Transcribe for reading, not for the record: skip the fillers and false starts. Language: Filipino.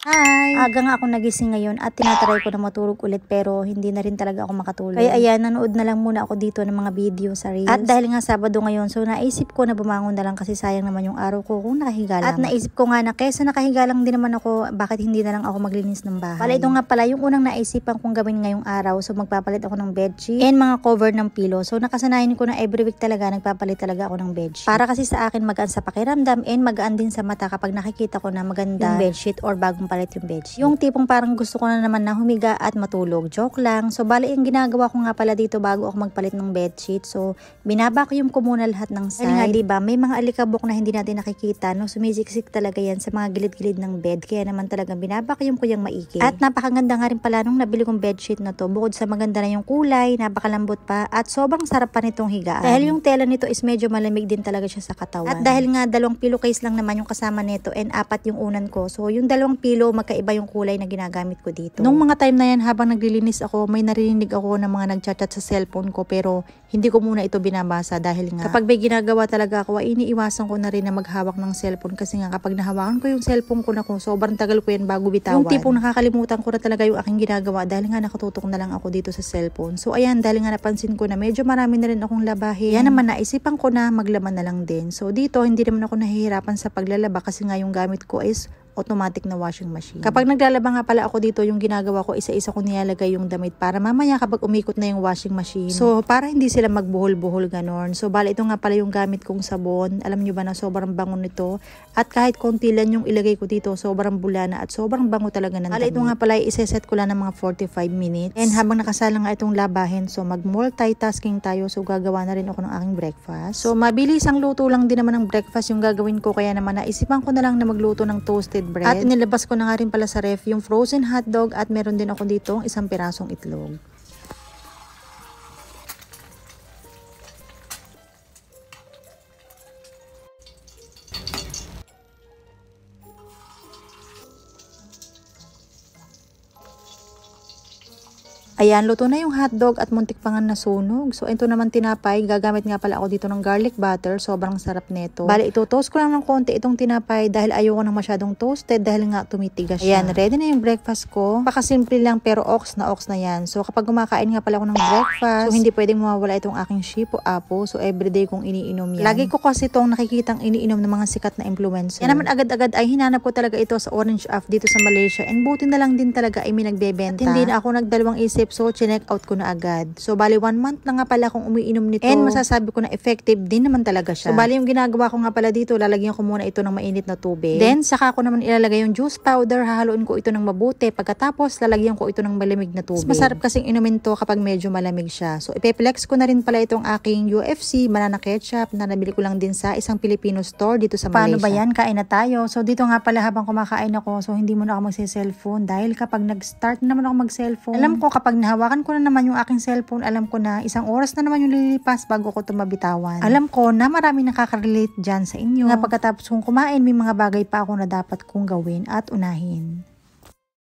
Hi! Aga nga ako nagising ngayon at tinatry ko na matulog ulit pero hindi na rin talaga ako makatulog. Kaya ayan, nanood na lang muna ako dito ng mga video sa Reels. At dahil nga Sabado ngayon, so naisip ko na bumangon na lang kasi sayang naman yung araw ko kung nakahiga lang. At naisip ko nga na kesa nakahiga lang din naman ako, bakit hindi na lang ako maglinis ng bahay. Pala ito nga pala yung unang naisipan kong gawin ngayong araw. So magpapalit ako ng bedsheet and mga cover ng pillow. So nakasanayan ko na every week talaga nagpapalit talaga ako ng bedsheet. Para kasi sa akin magaan sa pakiramdam and magaan din sa mata kapag nakikita ko na maganda yung bedsheet or bagong palit yung bedsheet. Yung tipong parang gusto ko na naman na humiga at matulog. Joke lang. So bali yung ginagawa ko nga pala dito bago ako magpalit ng bedsheet. So binabacuum ko muna lahat ng side. Nga diba, may mga alikabok na hindi natin nakikita, no? Sumisiksik talaga yan sa mga gilid-gilid ng bed. Kaya naman talagang binabacuum ko yung maigi. At napakaganda nga rin pala nung nabili kong bedsheet na to. Bukod sa maganda na yung kulay, napakalambot pa at sobrang sarap pa nitong higaan. Dahil yung tela nito is medyo malamig din talaga siya sa katawan. At dahil nga 2 pillowcase lang naman yung kasama nito and 4 yung unan ko. So yung 2 pillow magkaiba yung kulay na ginagamit ko dito. Nung mga time na yan habang naglilinis ako, may narinig ako ng mga nagchat-chat sa cellphone ko pero hindi ko muna ito binabasa dahil nga kapag may ginagawa talaga ako, ay iniiwasan ko na rin na maghawak ng cellphone kasi nga kapag nahawakan ko yung cellphone ko na sobrang tagal ko yan bago bitawan. Yung tipong nakakalimutan ko na talaga yung aking ginagawa dahil nga nakatutok na lang ako dito sa cellphone. So ayan, dahil nga napansin ko na medyo marami na rin akong labahin. Yan naman naisipan ko na maglaman na lang din. So dito hindi naman ako nahihirapan sa paglalaba kasi nga yung gamit ko is automatic na washing machine. Kapag naglalaba nga pala ako dito, yung ginagawa ko, isa-isa ko nilalagay yung damit para mamaya kapag umikot na yung washing machine. So, para hindi sila magbuhol-buhol ganon. So, bali ito nga pala yung gamit kong sabon. Alam nyo ba na sobrang bango nito? At kahit konti lang yung ilagay ko dito, sobrang bulana at sobrang bango talaga ng damit. Bali ito nga pala, iseset ko lang ng mga 45 minutes. And habang nakasala nga itong labahin, so mag-multitasking tayo. So, gagawa na rin ako ng aking breakfast. So, mabilis ang luto lang din naman ng breakfast yung gagawin ko. Kaya naman naisipan ko na lang na magluto ng toasted bread. At nilabas ko na nga rin pala sa ref yung frozen hotdog at meron din ako dito isang pirasong itlog. Ayan, luto na yung hotdog at muntik pa nga nasunog. So, ito naman tinapay. Gagamit nga pala ako dito ng garlic butter. Sobrang sarap nito. Bale, ito-toast ko lang ng konti itong tinapay dahil ayoko na masyadong toasted dahil nga tumitigas siya. Ayan, ready na yung breakfast ko. Pakasimple lang pero ox na yan. So, kapag kumakain nga pala ako ng breakfast, so hindi pwedeng mawawala itong aking shipo apo. So, everyday kong iniinom yan. Lagi ko kasi itong nakikitang iniinom ng mga sikat na influencer. Yan naman agad-agad ay hinanap ko talaga ito sa Orange Off dito sa Malaysia. And buti na lang din talaga ay may nagbebenta. At hindi na ako nagdalawang isip. So, chinek out ko na agad. So, bali 1 month na nga pala akong umiinom nito. And masasabi ko na effective din naman talaga siya. So, bali yung ginagawa ko nga pala dito, lalagyan ko muna ito ng mainit na tubig. Then, saka ko naman ilalagay yung juice powder. Hahaluin ko ito ng mabuti. Pagkatapos, lalagyan ko ito ng malamig na tubig. Mas masarap kasing inumin to kapag medyo malamig siya. So, ipeplex ko na rin pala itong aking UFC banana ketchup na nabili ko lang din sa isang Filipino store dito sa Malaysia. Paano ba yan? Kain na tayo. So, dito nga pala habang kumakain ako, so hindi muna ako magse-cellphone dahil kapag nag-start naman ako mag-cellphone, alam ko kapag nahawakan ko na naman yung aking cellphone, alam ko na 1 oras na naman yung lilipas bago ko ito mabitawan. Alam ko na maraming nakaka-relate dyan sa inyo na pagkatapos kong kumain, may mga bagay pa ako na dapat kong gawin at unahin.